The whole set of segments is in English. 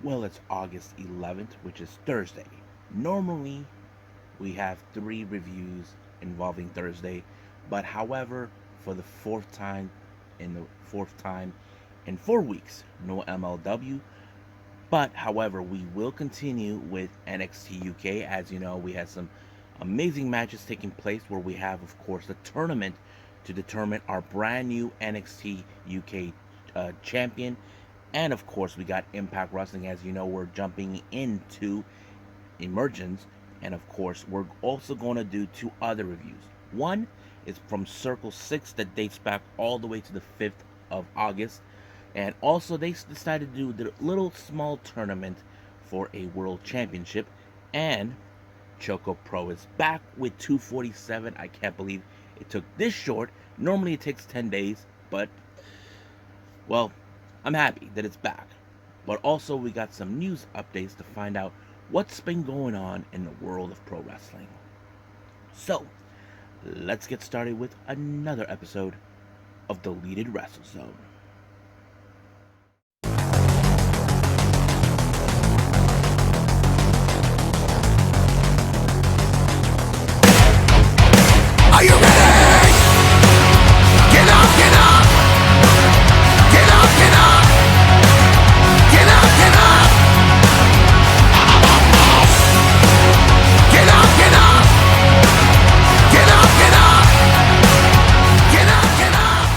Well, it's August 11th, which is Thursday. Normally, we have three reviews involving Thursday, but however, for the fourth time in 4 weeks, no MLW. But however, we will continue with NXT UK. As you know, we had some amazing matches taking place where we have, of course, the tournament to determine our brand new NXT UK champion. And of course, we got Impact Wrestling. As you know, we're jumping into Emergence. And of course, we're also going to do two other reviews. One is from Circle 6 that dates back all the way to the 5th of August. And also, they decided to do the little small tournament for a world championship. And ChocoPro is back with 247. I can't believe it took this short. Normally, it takes 10 days, but well, I'm happy that it's back. But also, we got some news updates to find out what's been going on in the world of pro wrestling. So, let's get started with another episode of Deleted Wrestle Zone. Are you ready? Get up, get up! Get up, get up! Get up, get up! Get up, get up! Get up, get up! Get up, get up!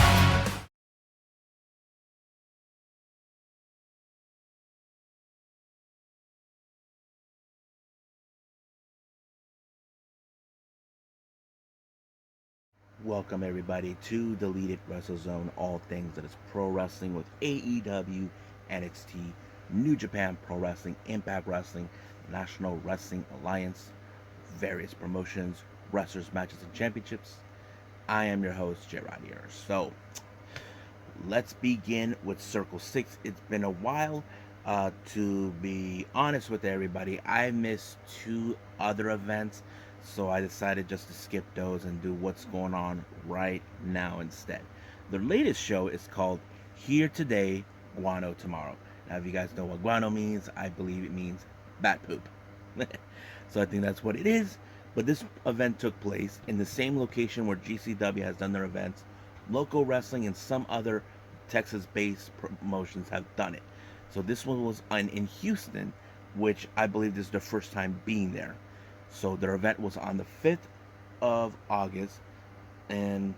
Welcome everybody to Deleted Wrestle Zone, all things that is pro wrestling with AEW, NXT, New Japan Pro Wrestling, Impact Wrestling, National Wrestling Alliance, various promotions, wrestlers, matches, and championships. I am your host, Gerard here. So, let's begin with Circle 6. It's been a while. To be honest with everybody, I missed two other events, so I decided just to skip those and do what's going on right now instead. The latest show is called Here Today, Guano Tomorrow. Now, if you guys know what guano means, I believe it means bat poop. So I think that's what it is. But this event took place in the same location where GCW has done their events. Local wrestling and some other Texas-based promotions have done it. So this one was in Houston, which I believe this is their first time being there. So their event was on the 5th of August, and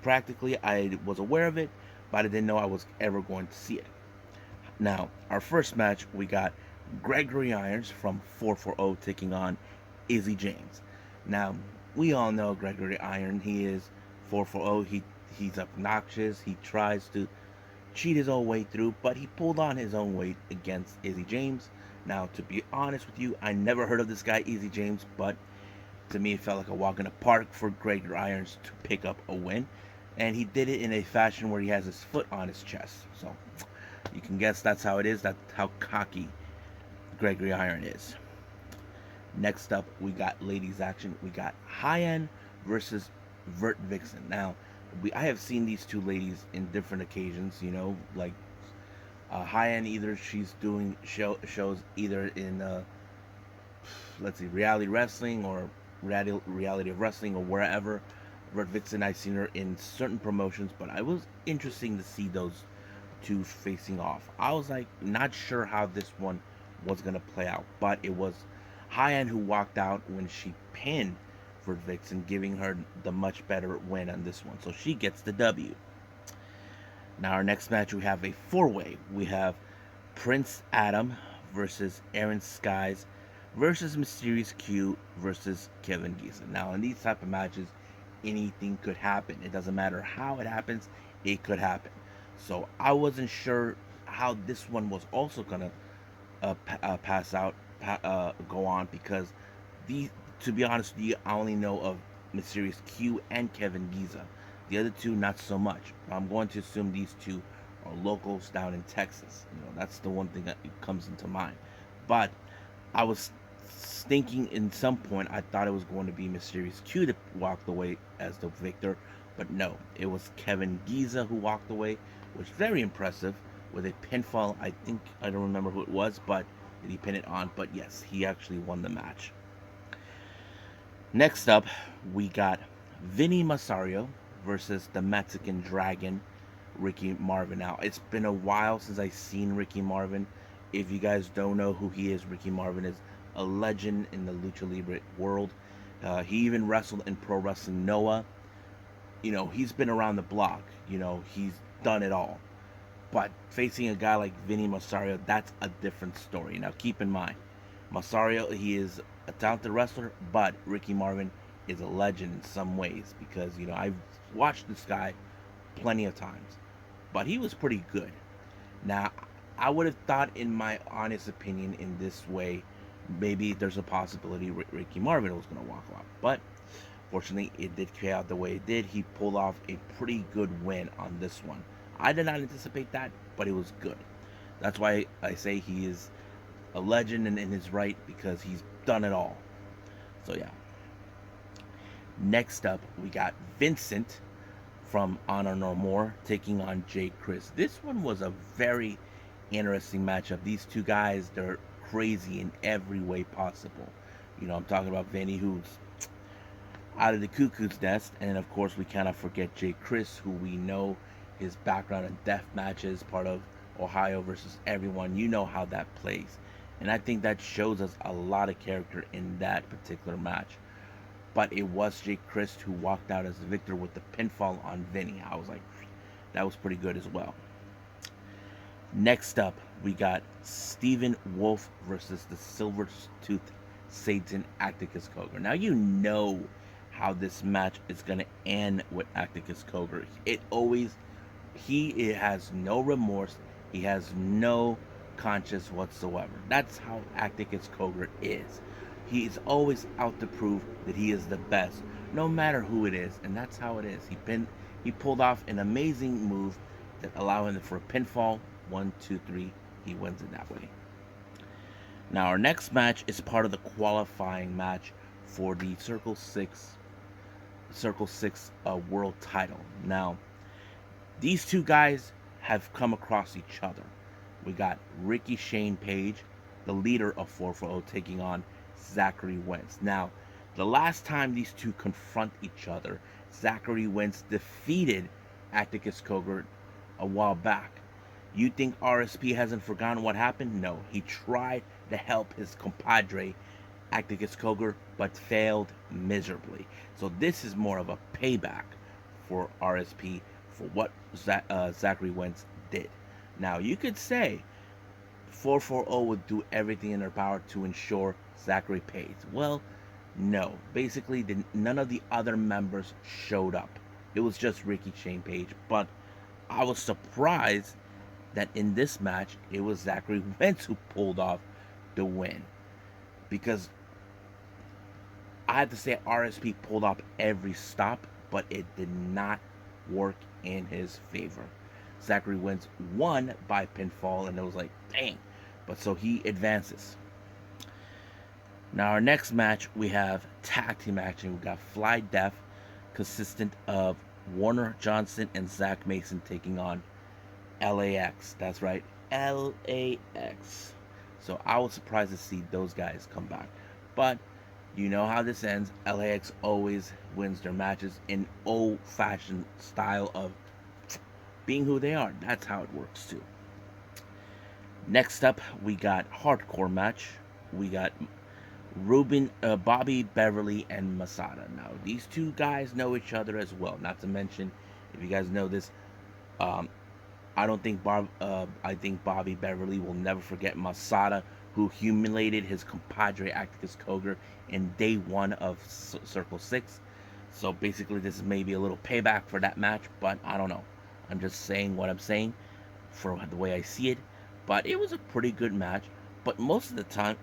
practically I was aware of it, but I didn't know I was ever going to see it. Now, our first match, we got Gregory Irons from 440 taking on Izzy James. Now, we all know Gregory Iron. He is 440. He's obnoxious. He tries to cheat his own way through, but he pulled on his own weight against Izzy James. Now, to be honest with you, I never heard of this guy, Izzy James, but to me, it felt like a walk in the park for Gregory Irons to pick up a win. And he did it in a fashion where he has his foot on his chest. So, you can guess that's how it is. That's how cocky Gregory Iron is. Next up, we got ladies action. We got High End versus Vert Vixen. Now, I have seen these two ladies in different occasions. You know, like High End, either she's doing shows either in let's see, reality wrestling or reality of wrestling or wherever. Vert Vixen, I've seen her in certain promotions, but I was interesting to see those two facing off. I was like not sure how this one was gonna play out, but it was High End who walked out when she pinned for Vixen, giving her the much better win on this one. So she gets the W. Now our next match, we have a four-way. We have Prince Adam versus Aaron Skies versus Mysterious Q versus Kevin Giza. Now in these type of matches, anything could happen. It doesn't matter how it happens, it could happen. So I wasn't sure how this one was also gonna go on, because to be honest with you, I only know of Mysterious Q and Kevin Giza. The other two, not so much. I'm going to assume these two are locals down in Texas. You know, that's the one thing that comes into mind. But I was thinking in some point, I thought it was going to be Mysterious Q that walked away as the victor. But no, it was Kevin Giza who walked away, which was very impressive. with a pinfall. I don't remember who it was, but did he pin it on? But yes, he actually won the match. Next up, we got Vinny Masario versus the Mexican Dragon, Ricky Marvin. Now, it's been a while since I've seen Ricky Marvin. If you guys don't know who he is, Ricky Marvin is a legend in the Lucha Libre world. He even wrestled in Pro Wrestling Noah. He's been around the block. He's done it all. But facing a guy like Vinny Masario, that's a different story. Now, keep in mind, Masario, he is a talented wrestler, but Ricky Marvin is a legend in some ways because, I've watched this guy plenty of times, but he was pretty good. Now, I would have thought, in my honest opinion, in this way, maybe there's a possibility Ricky Marvin was going to walk off, but fortunately, it did play out the way it did. He pulled off a pretty good win on this one. I did not anticipate that, but it was good. That's why I say he is a legend and in his right, because he's done it all. So yeah. Next up, we got Vincent from Honor No More taking on Jay Chris. This one was a very interesting matchup. These two guys, they're crazy in every way possible. I'm talking about Vinny, who's out of the cuckoo's nest, and of course we cannot forget Jay Chris, who we know his background in death matches, part of Ohio versus everyone. You know how that plays, and I think that shows us a lot of character in that particular match. But it was Jay Chris who walked out as the victor with the pinfall on Vinny. I was like, that was pretty good as well. Next up, we got Stephen Wolf versus the Silver Tooth Satan, Atticus Cogar. Now you know how this match is going to end with Atticus Cogar. He has no remorse. He has no conscience whatsoever. That's how Atticus Cogar is. He's always out to prove that he is the best, no matter who it is, and that's how it is. He pulled off an amazing move that allowed him for a pinfall. 1, 2, 3. He wins it that way. Now our next match is part of the qualifying match for the Circle 6 world title. Now, these two guys have come across each other. We got Ricky Shane Page, the leader of 440, taking on Zachary Wentz. Now, the last time these two confront each other, Zachary Wentz defeated Atticus Cogar a while back. You think RSP hasn't forgotten what happened? No, he tried to help his compadre Atticus Cogar, but failed miserably. So this is more of a payback for RSP for what Zachary Wentz did. Now, you could say 440 would do everything in their power to ensure Zachary pays. Well, no. Basically, none of the other members showed up. It was just Ricky Shane Page. But I was surprised that in this match, it was Zachary Wentz who pulled off the win. Because I had to say RSP pulled off every stop, but it did not work in his favor. Zachary Wentz won by pinfall, and it was like, dang. But so he advances. Now our next match, we have tag team action. We got Fly Death, consistent of Warner Johnson and Zach Mason taking on LAX. That's right, LAX. So I was surprised to see those guys come back. But you know how this ends. LAX always wins their matches in old-fashioned style of being who they are. That's how it works too. Next up, we got hardcore match. We got Bobby Beverly and Masada. Now, these two guys know each other as well. Not to mention, if you guys know this, I think Bobby Beverly will never forget Masada, who humiliated his compadre Atticus Cogar in day one of Circle 6. So basically, this is maybe a little payback for that match, but I don't know. I'm just saying what I'm saying for the way I see it. But it was a pretty good match. But most of the time,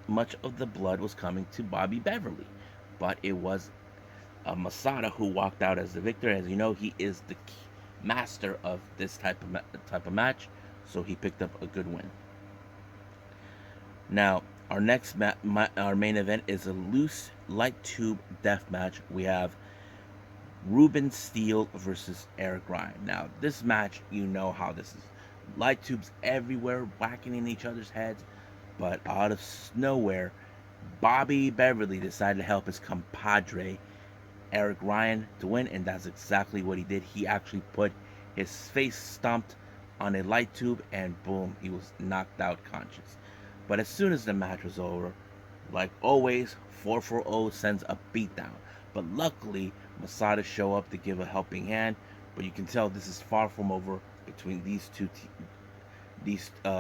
much of the blood was coming to Bobby Beverly. But it was Masada who walked out as the victor. As you know, he is the master of this type of match. So he picked up a good win. Now, our next our main event is a loose light tube death match. We have Ruben Steele versus Eric Ryan. Now, this match, you know how this is light tubes everywhere, whacking in each other's heads. But out of nowhere, Bobby Beverly decided to help his compadre Eric Ryan to win, and that's exactly what he did. He actually put his face stomped on a light tube, and boom, he was knocked out conscious. But as soon as the match was over, like always, 440 sends a beatdown. But luckily, Masada show up to give a helping hand. But you can tell this is far from over between these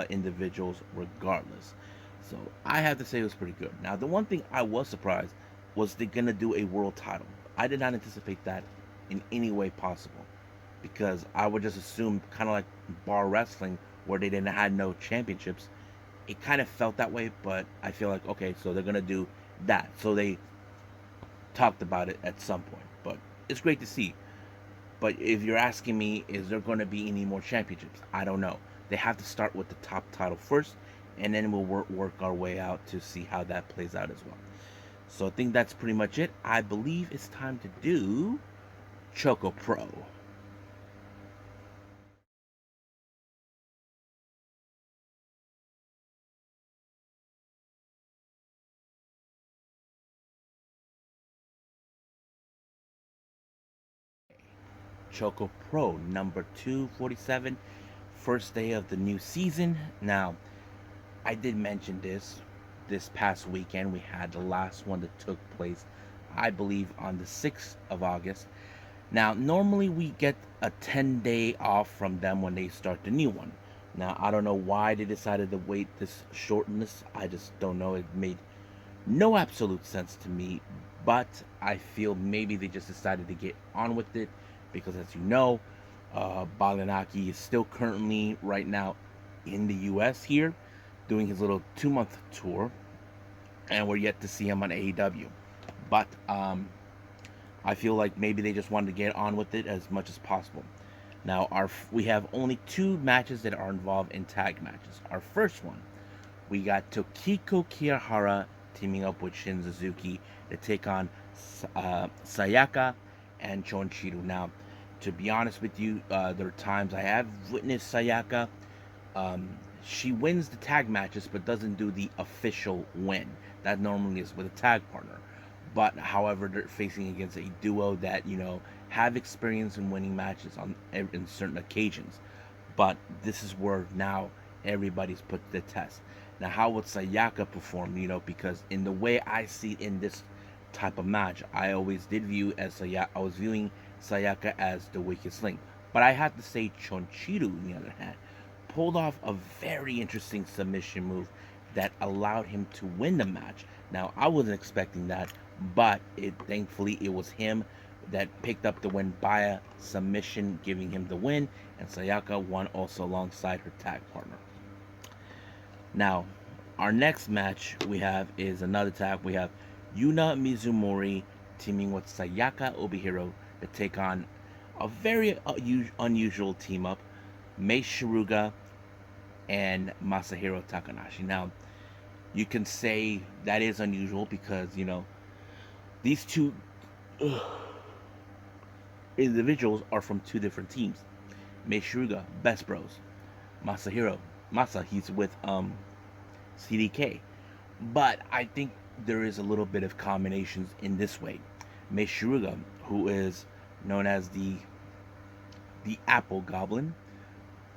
individuals, regardless. So I have to say it was pretty good. Now, the one thing I was surprised was they're gonna do a world title. I did not anticipate that in any way possible, because I would just assume, kind of like bar wrestling, where they didn't had no championships. It kind of felt that way, but I feel like, okay, so they're gonna do that. So they talked about it at some point, but it's great to see. But if you're asking me, is there going to be any more championships? I don't know. They have to start with the top title first, and then we'll work our way out to see how that plays out as well. So I think that's pretty much it. I believe it's time to do ChocoPro. ChocoPro number 247, first day of the new season. Now, I did mention this past weekend. We had the last one that took place, I believe, on the 6th of August. Now, normally we get a 10-day off from them when they start the new one. Now, I don't know why they decided to wait this shortness. I just don't know. It made no absolute sense to me, but I feel maybe they just decided to get on with it because, as you know, Balanaki is still currently right now in the US here doing his little 2 month tour, and we're yet to see him on AEW. But I feel like maybe they just wanted to get on with it as much as possible. Now, we have only 2 matches that are involved in tag matches. Our first one, we got Tokiko Kiyahara teaming up with Shin Suzuki to take on Sayaka and Chonchiru. Now, to be honest with you, there are times I have witnessed Sayaka. Um, she wins the tag matches but doesn't do the official win. That normally is with a tag partner. But however, they're facing against a duo that have experience in winning matches on in certain occasions. But this is where now everybody's put to the test. Now, how would Sayaka perform? Because in the way I see it in this type of match, I always did view as Sayaka. I was viewing Sayaka as the weakest link. But I have to say, Chonchiru, on the other hand, pulled off a very interesting submission move that allowed him to win the match. Now, I wasn't expecting that, but thankfully it was him that picked up the win via submission, giving him the win, and Sayaka won also alongside her tag partner. Now, our next match we have is another tag. We have Yuna Mizumori teaming with Sayaka Obihiro to take on a very unusual team up, Mei Shiruga and Masahiro Takanashi. Now, you can say that is unusual because, these two individuals are from 2 different teams. Mei Shiruga, Best Bros. Masahiro, he's with CDK. But I think there is a little bit of combinations in this way. Mei Shiruga, who is known as the Apple Goblin,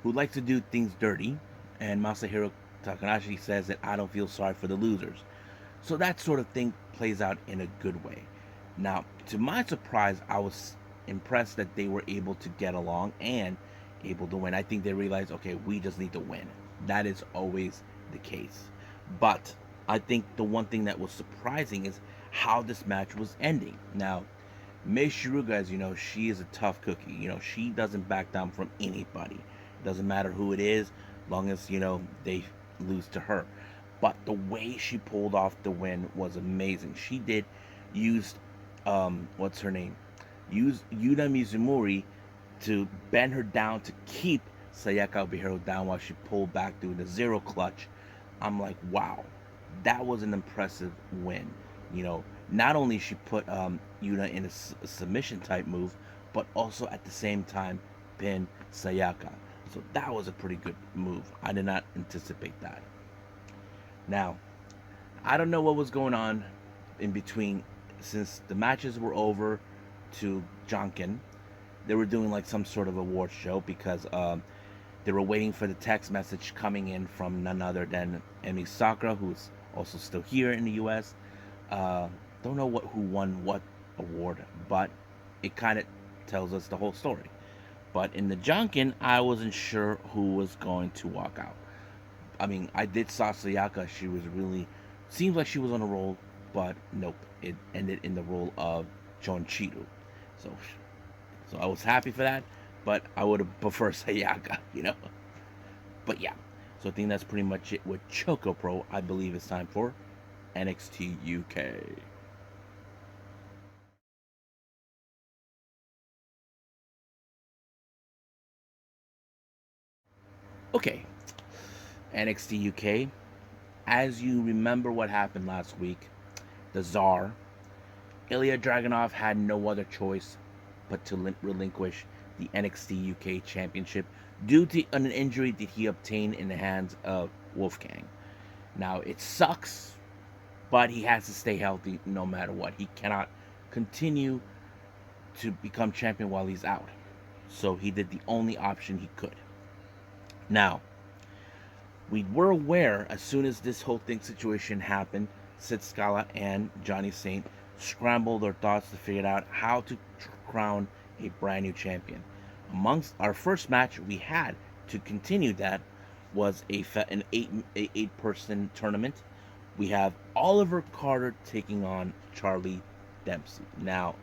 who likes to do things dirty, and Masahiro Takanashi says that I don't feel sorry for the losers. So that sort of thing plays out in a good way. Now, to my surprise, I was impressed that they were able to get along and able to win. I think they realized, okay, we just need to win. That is always the case. But I think the one thing that was surprising is how this match was ending. Now, Mei Shiruga, as you know, she is a tough cookie. She doesn't back down from anybody. Doesn't matter who it is, long as they lose to her. But the way she pulled off the win was amazing. She did use what's her name? Use Yuna Mizumori to bend her down to keep Sayaka Obihiro down while she pulled back doing the zero clutch. I'm like, wow, that was an impressive win. Not only she put Yuna in a submission type move, but also at the same time pin Sayaka. So that was a pretty good move. I did not anticipate that. Now, I don't know what was going on in between since the matches were over to Jonkin. They were doing like some sort of award show because they were waiting for the text message coming in from none other than Emi Sakura, who's also still here in the U.S. Uh, don't know who won what award, but it kind of tells us the whole story. But in the Junkin, I wasn't sure who was going to walk out. I mean, I did saw Sayaka. She was really seems like she was on a roll, but nope. It ended in the role of Chonchiru. So, so I was happy for that, but I would have preferred Sayaka. But yeah, so I think that's pretty much it with ChocoPro. I believe it's time for NXT UK. Okay, NXT UK. As you remember what happened last week, the Czar, Ilya Dragunov, had no other choice but to relinquish the NXT UK Championship due to an injury that he obtained in the hands of Wolfgang. Now, it sucks, but he has to stay healthy no matter what. He cannot continue to become champion while he's out. So he did the only option he could. Now, we were aware as soon as this whole thing situation happened, Sid Scala and Johnny Saint scrambled their thoughts to figure out how to crown a brand new champion. Amongst our first match we had to continue that was an eight person tournament. We have Oliver Carter taking on Charlie Dempsey. Now,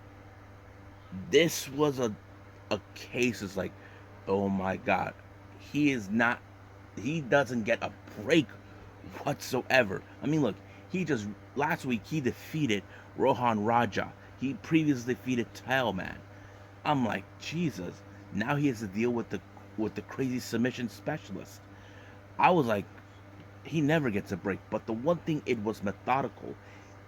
this was a case. It's like, oh my god, he is not he doesn't get a break whatsoever. I mean, look, he just last week he defeated Rohan Raja. He previously defeated Tailman. I'm like, Jesus. Now he has to deal with the crazy submission specialist. I was like, he never gets a break. But the one thing it was methodical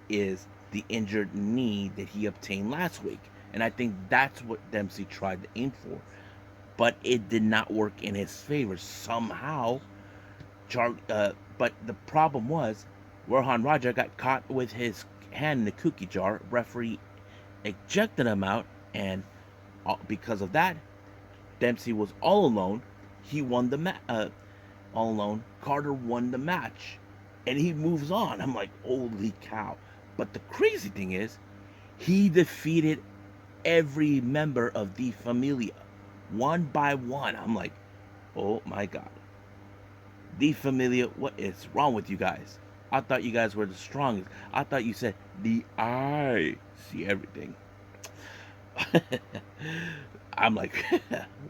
is the injured knee that he obtained last week. And I think that's what Dempsey tried to aim for. But it did not work in his favor. Somehow, but the problem was, Rohan Raja got caught with his hand in the cookie jar. Referee ejected him out, and because of that, Dempsey was all alone. He won the all alone. Carter won the match, and he moves on. I'm like, holy cow! But the crazy thing is, he defeated every member of the Familia, one by one. I'm like, oh my god. The Familia, what is wrong with you guys? I thought you guys were the strongest. I thought you said the I see everything. I'm like,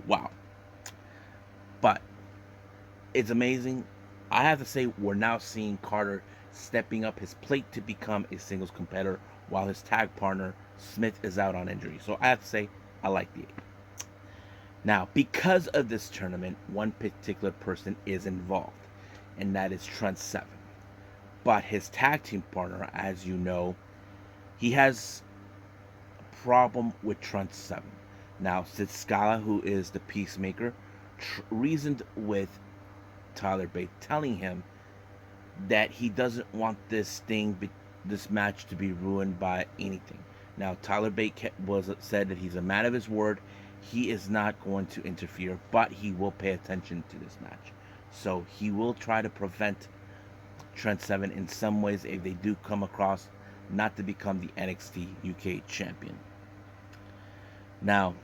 wow. But it's amazing. I have to say, we're now seeing Carter stepping up his plate to become a singles competitor while his tag partner Smith is out on injury. So I have to say, I like the 8. Now, because of this tournament, one particular person is involved, and that is Trent Seven. But his tag team partner, as you know, he has a problem with Trent Seven. Now, Sid Scala, who is the peacemaker, reasoned with Tyler Bate, telling him that he doesn't want this match to be ruined by anything. Now, Tyler Bate said that he's a man of his word. He is not going to interfere, but he will pay attention to this match. So he will try to prevent Trent Seven in some ways if they do come across, not to become the NXT UK champion. Now,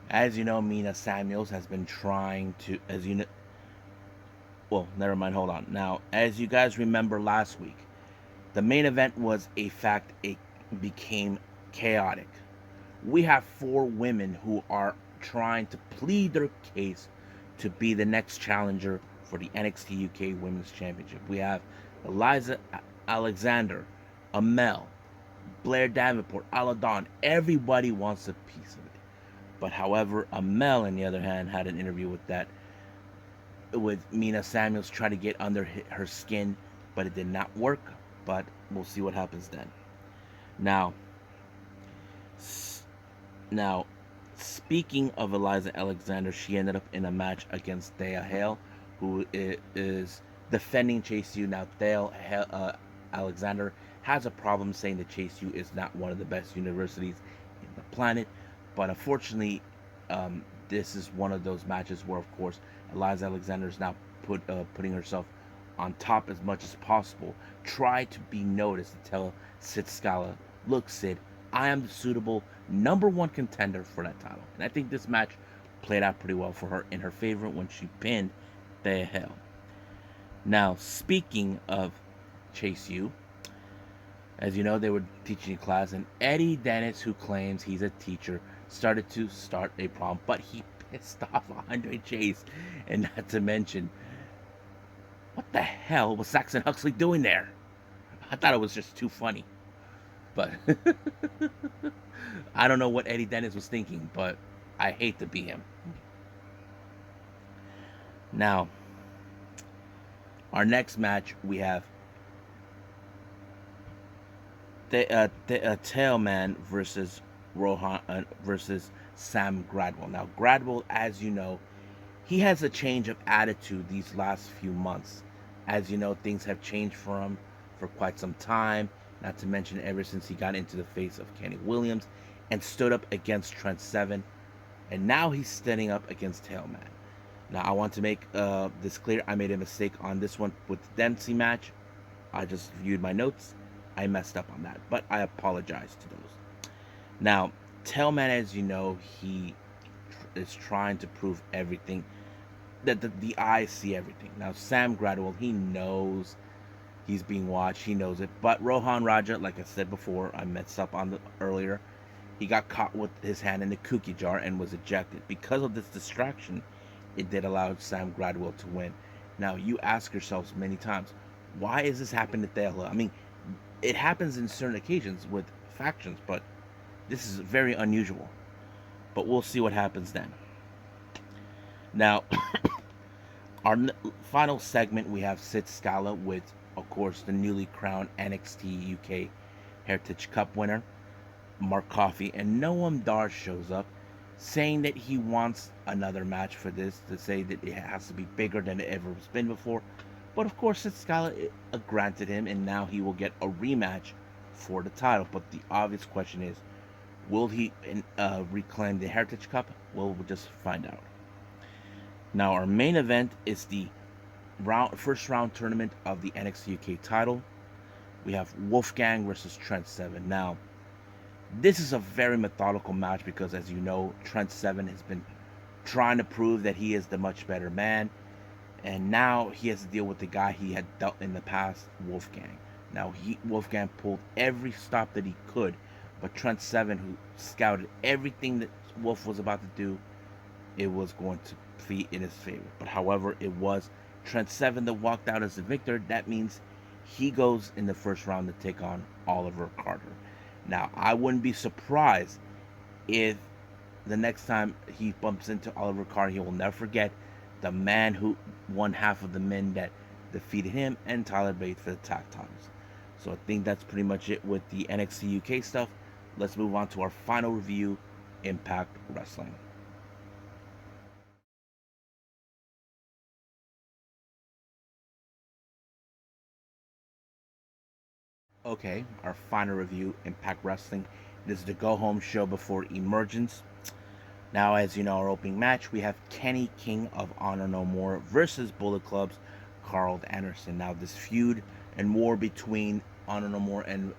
as you know, Mina Samuels has been trying to, well, never mind, hold on. Now, as you guys remember last week, the main event was a fact. It became chaotic. We have 4 women who are trying to plead their case to be the next challenger for the NXT UK Women's Championship. We have Eliza Alexander, Amel, Blair Davenport, Aladon. Everybody wants a piece of it. But however, Amel, on the other hand, had an interview with Mina Samuels, trying to get under her skin, but it did not work. But we'll see what happens then. Now, Speaking of Eliza Alexander, she ended up in a match against Thea Hale, who is defending Chase U. Now, Alexander has a problem saying that Chase U is not one of the best universities in the planet, but unfortunately, this is one of those matches where, of course, Eliza Alexander is now putting herself on top as much as possible. Try to be noticed to tell Sid Scala, look, Sid, I am the suitable #1 contender for that title. And I think this match played out pretty well for her in her favor when she pinned Thea Hale. Now, speaking of Chase U, as you know, they were teaching a class, and Eddie Dennis, who claims he's a teacher, started to start a problem, but he pissed off Andre Chase. And not to mention, what the hell was Saxon Huxley doing there? I thought it was just too funny. But I don't know what Eddie Dennis was thinking, but I hate to be him. Now, our next match, we have Tailman versus Rohan versus Sam Gradwell. Now, Gradwell, as you know, he has a change of attitude these last few months. As you know, things have changed for him for quite some time. Not to mention ever since he got into the face of Kenny Williams and stood up against Trent Seven. And now he's standing up against Tailman. Now, I want to make this clear. I made a mistake on this one with the Dempsey match. I just viewed my notes. I messed up on that, but I apologize to those. Now, Tailman, as you know, he is trying to prove everything, that the eyes see everything. Now, Sam Gradwell, he knows he's being watched. He knows it. But Rohan Raja, like I said before, I messed up on the earlier. He got caught with his hand in the cookie jar and was ejected. Because of this distraction, it did allow Sam Gradwell to win. Now, you ask yourselves many times, why is this happening to Thela? I mean, it happens in certain occasions with factions, but this is very unusual. But we'll see what happens then. Now, our final segment, we have Sid Scala with, of course, the newly crowned NXT UK Heritage Cup winner, Mark Coffey, and Noam Dar shows up saying that he wants another match for this, to say that it has to be bigger than it ever has been before. But of course, Sid Scala granted him, and now he will get a rematch for the title. But the obvious question is, will he reclaim the Heritage Cup? Well, we'll just find out. Now, our main event is the first round tournament of the NXT UK title. We have Wolfgang versus Trent Seven. Now, this is a very methodical match because, as you know, Trent Seven has been trying to prove that he is the much better man. And now he has to deal with the guy he had dealt in the past, Wolfgang. Now, Wolfgang pulled every stop that he could, but Trent Seven, who scouted everything that Wolf was about to do, it was going to be in his favor. But however, it was Trent Seven that walked out as the victor. That means he goes in the first round to take on Oliver Carter. Now, I wouldn't be surprised if the next time he bumps into Oliver Carter, he will never forget the man who won half of the men that defeated him, and Tyler Bate for the tag titles. So I think that's pretty much it with the NXT UK stuff. Let's move on to our final review, Impact Wrestling. Okay, our final review, Impact Wrestling. This is the go-home show before Emergence. Now, as you know, our opening match, we have Kenny King of Honor No More versus Bullet Club's Carl Anderson. Now, this feud and war between Honor No More and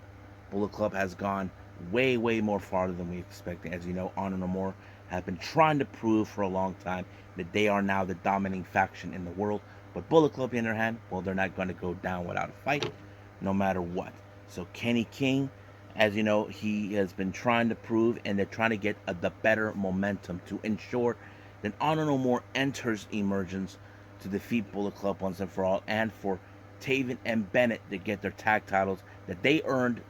Bullet Club has gone way, way more farther than we expected. As you know, Honor No More have been trying to prove for a long time that they are now the dominating faction in the world. But Bullet Club, on the other hand, well, they're not going to go down without a fight, no matter what. So Kenny King, as you know, he has been trying to prove, and they're trying to get the better momentum to ensure that Honor No More enters Emergence to defeat Bullet Club once and for all, and for Taven and Bennett to get their tag titles that they earned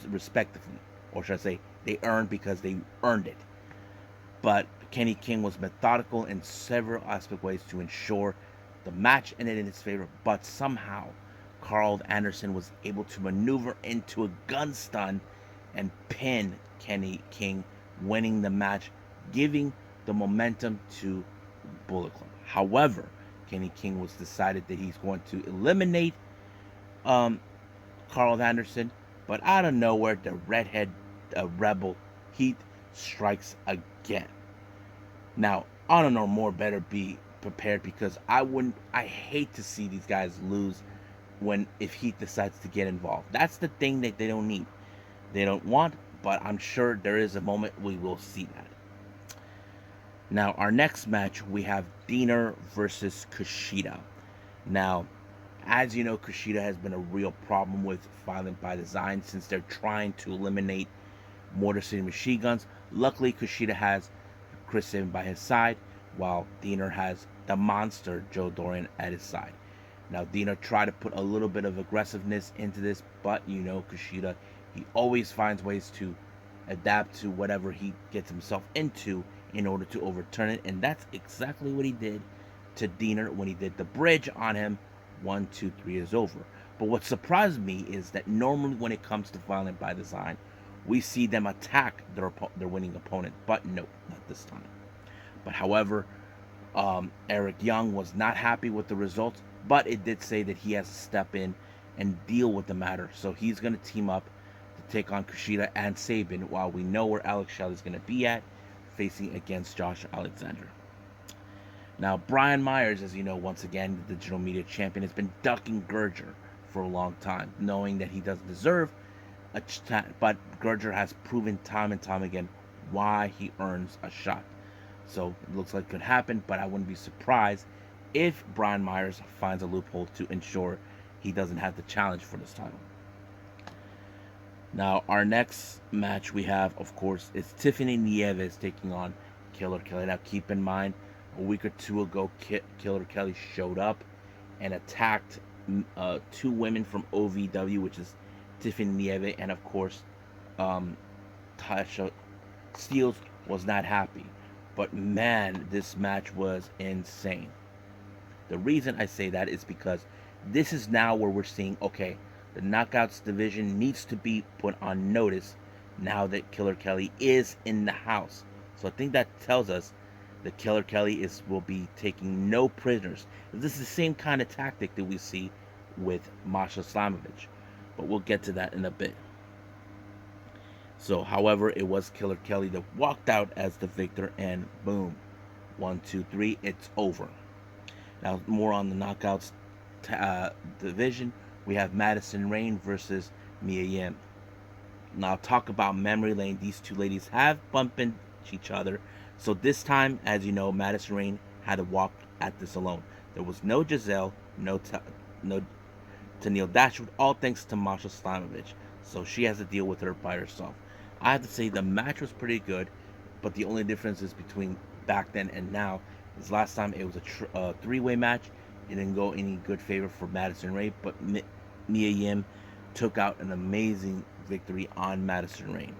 respectively. Or should I say, they earned because they earned it. But Kenny King was methodical in several aspect ways to ensure the match ended in his favor, but somehow Carl Anderson was able to maneuver into a gun stun and pin Kenny King, winning the match giving the momentum to Bullet Club. However, Kenny King was decided that he's going to eliminate um, Carl Anderson, but out of nowhere, the redhead rebel Heath strikes again. Now, I don't know more better be prepared because I hate to see these guys lose when if Heath decides to get involved. That's the thing that they don't need. They don't want, but I'm sure there is a moment we will see that. Now, our next match, we have Diener versus Kushida. Now, as you know, Kushida has been a real problem with Violent by Design since they're trying to eliminate Motor City Machine Guns. Luckily, Kushida has Chris Sabin by his side, while Diener has the monster Joe Dorian at his side. Now, Diener tried to put a little bit of aggressiveness into this, but you know, Kushida, he always finds ways to adapt to whatever he gets himself into in order to overturn it, and that's exactly what he did to Diener when he did the bridge on him. 1, 2, 3 is over. But what surprised me is that normally when it comes to Violent by Design, we see them attack their winning opponent, but nope, not this time. But however, Eric Young was not happy with the results, but it did say that he has to step in and deal with the matter. So he's going to team up to take on Kushida and Sabin, while we know where Alex Shelley's going to be at, facing against Josh Alexander. Now, Brian Myers, as you know, once again, the digital media champion, has been ducking Gurger for a long time, knowing that he doesn't deserve a shot, but Gurger has proven time and time again why he earns a shot. So it looks like it could happen, but I wouldn't be surprised if Brian Myers finds a loophole to ensure he doesn't have to challenge for this title. Now, our next match we have, of course, is Tiffany Nieves taking on Killer Kelly. Now, keep in mind, a week or two ago, Killer Kelly showed up and attacked two women from OVW, which is Tiffany Nieves and, of course, Tasha Steelz was not happy. But man, this match was insane. The reason I say that is because this is now where we're seeing, okay, the Knockouts division needs to be put on notice now that Killer Kelly is in the house. So I think that tells us that Killer Kelly will be taking no prisoners. This is the same kind of tactic that we see with Masha Slamovich, but we'll get to that in a bit. So, however, it was Killer Kelly that walked out as the victor, and boom, 1, 2, 3, it's over. Now, more on the Knockouts division, we have Madison Rayne versus Mia Yim. Now, talk about memory lane. These two ladies have bumped into each other. So this time, as you know, Madison Rayne had to walk at this alone. There was no Giselle, no Tennille Dashwood, all thanks to Masha Slamovich. So she has to deal with her by herself. I have to say the match was pretty good, but the only difference is between back then and now is last time it was a three-way match. It didn't go any good favor for Madison Rayne, but Mia Yim took out an amazing victory on Madison Rayne.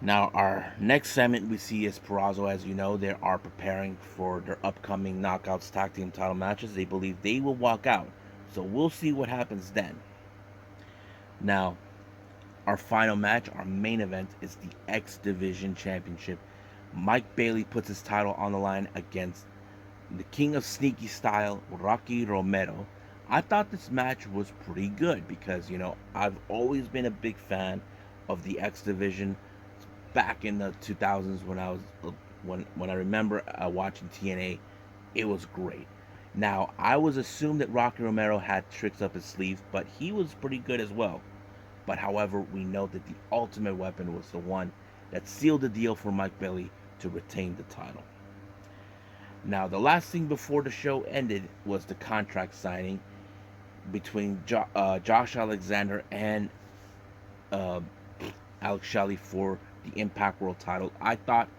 Now, our next segment we see is Purrazzo. As you know, they are preparing for their upcoming Knockouts Tag Team title matches. They believe they will walk out. So we'll see what happens then. Now, our final match, our main event, is the X Division Championship. Mike Bailey puts his title on the line against the King of Sneaky Style, Rocky Romero. I thought this match was pretty good because, you know, I've always been a big fan of the X Division. Back in the 2000s when I was when I remember watching TNA, it was great. Now, I was assumed that Rocky Romero had tricks up his sleeve, but he was pretty good as well. But however, we know that the Ultimate Weapon was the one that sealed the deal for Mike Bailey to retain the title. Now, the last thing before the show ended was the contract signing between Josh Alexander and Alex Shelley for the Impact World title. I thought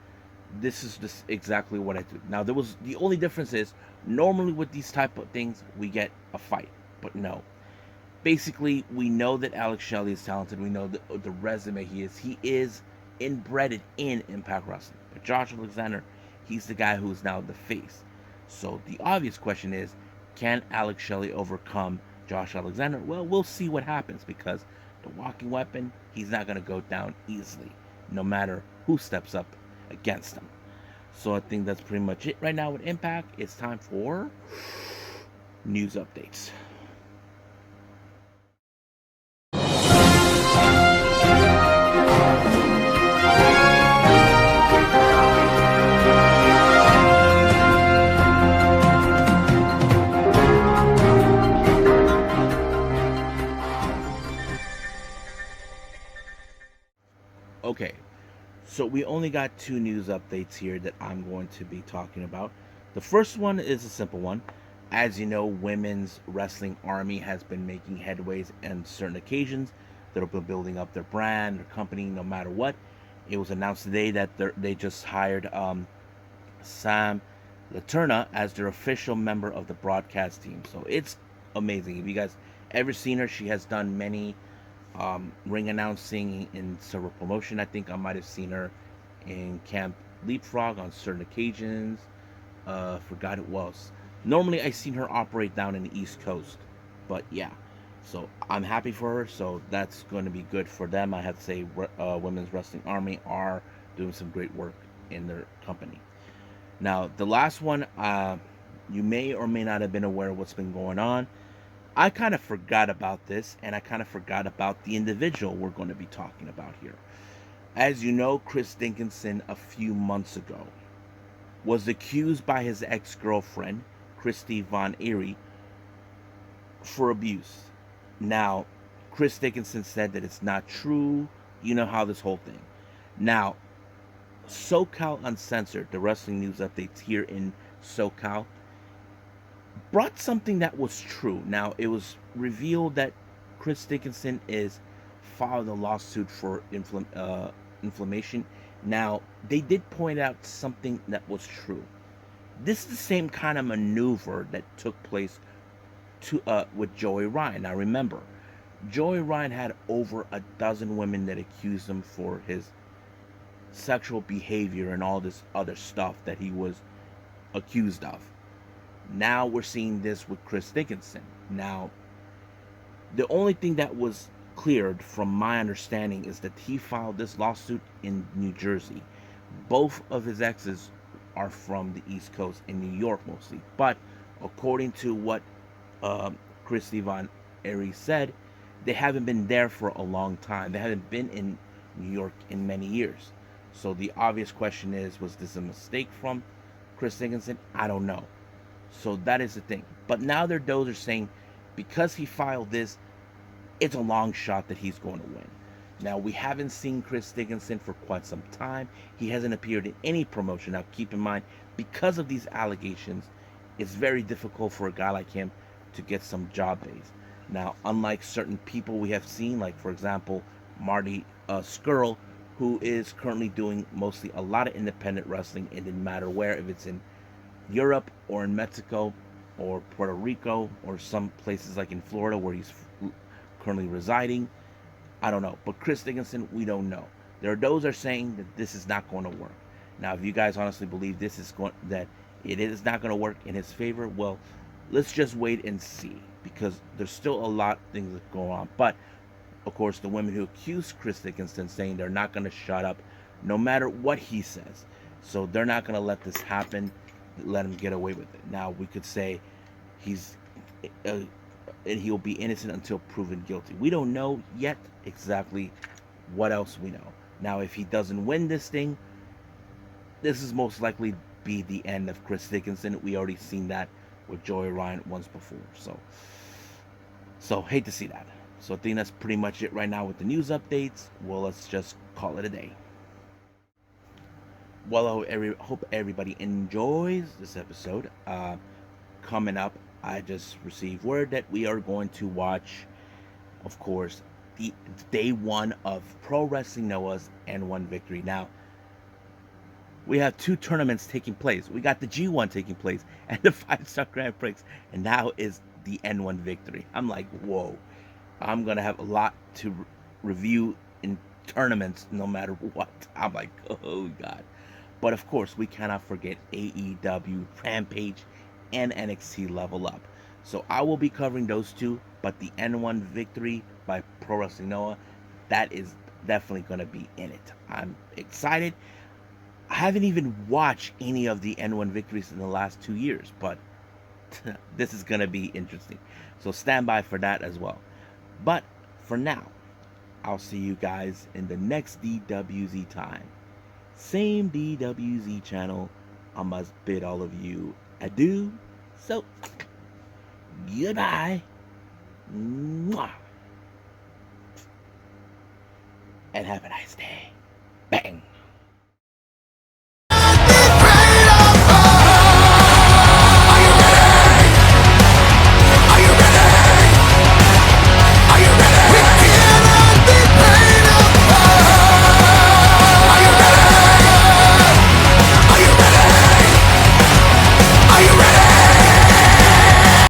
this is just exactly what I do. Now, the only difference is normally with these type of things we get a fight, but no. Basically, we know that Alex Shelley is talented. We know the resume he is. He is inbred in Impact Wrestling. But Josh Alexander, he's the guy who is now the face. So the obvious question is, can Alex Shelley overcome Josh Alexander? Well, we'll see what happens because the walking weapon, he's not going to go down easily. no matter who steps up against them. So I think that's pretty much it right now with Impact. It's time for news updates. Okay, so we only got two news updates here that I'm going to be talking about. The first one is a simple one. As you know, Women's Wrestling Army has been making headways on certain occasions. They've been building up their brand, their company, no matter what. It was announced today that they just hired Sam Laterna as their official member of the broadcast team. So it's amazing. If you guys ever seen her, she has done many ring announcing in several promotion. I think I might have seen her in Camp Leapfrog on certain occasions. Forgot it was. Normally I seen her operate down in the East Coast, but yeah. So I'm happy for her. So that's going to be good for them. I have to say, Women's Wrestling Army are doing some great work in their company. Now the last one, you may or may not have been aware of what's been going on. I kind of forgot about this, and I kind of forgot about the individual we're going to be talking about here. As you know, Chris Dickinson, a few months ago, was accused by his ex-girlfriend, Christy Von Eerie, for abuse. Now, Chris Dickinson said that it's not true. You know how this whole thing. Now, SoCal Uncensored, the wrestling news updates here in SoCal, brought something that was true. Now, it was revealed that Chris Dickinson is filed a lawsuit for inflammation. Now, they did point out something that was true. This is the same kind of maneuver that took place with Joey Ryan. Now, remember, Joey Ryan had over a dozen women that accused him for his sexual behavior and all this other stuff that he was accused of. Now we're seeing this with Chris Dickinson. Now, the only thing that was cleared from my understanding is that he filed this lawsuit in New Jersey. Both of his exes are from the East Coast, in New York mostly. But according to what Christy Von Eerie said, they haven't been there for a long time. They haven't been in New York in many years. So the obvious question is, was this a mistake from Chris Dickinson? I don't know. So that is the thing. But now those are saying because he filed this, it's a long shot that he's going to win. Now, we haven't seen Chris Dickinson for quite some time. He hasn't appeared in any promotion. Now, keep in mind, because of these allegations, it's very difficult for a guy like him to get some job days. Now, unlike certain people we have seen, like, for example, Marty Skrull, who is currently doing mostly a lot of independent wrestling, it didn't matter where, if it's in Europe or in Mexico or Puerto Rico or some places like in Florida where he's currently residing. I don't know. But Chris Dickinson, we don't know. There are those are saying that this is not going to work. Now, if you guys honestly believe that it is not going to work in his favor, well, let's just wait and see, because there's still a lot of things that go on. But of course, the women who accuse Chris Dickinson saying they're not going to shut up no matter what he says. So they're not going to let this happen, let him get away with it. Now, we could say he'll be innocent until proven guilty. We don't know yet exactly what else we know. Now, if he doesn't win this thing, this is most likely be the end of Chris Dickinson. We already seen that with Joey Ryan once before. So hate to see that. So I think that's pretty much it right now with the news updates. Well, let's just call it a day. Well, I hope everybody enjoys this episode. Coming up, I just received word that we are going to watch, of course, the day one of Pro Wrestling Noah's N1 victory. Now, we have two tournaments taking place. We got the G1 taking place and the 5-Star Grand Prix, and now is the N1 victory. I'm like, whoa. I'm going to have a lot to review in tournaments no matter what. I'm like, oh, God. But, of course, we cannot forget AEW, Rampage, and NXT Level Up. So I will be covering those two, but the N1 victory by Pro Wrestling Noah, that is definitely going to be in it. I'm excited. I haven't even watched any of the N1 victories in the last 2 years, but this is going to be interesting. So stand by for that as well. But for now, I'll see you guys in the next DWZ time. Same DWZ channel. I must bid all of you adieu. So, goodbye. Mwah. And have a nice day.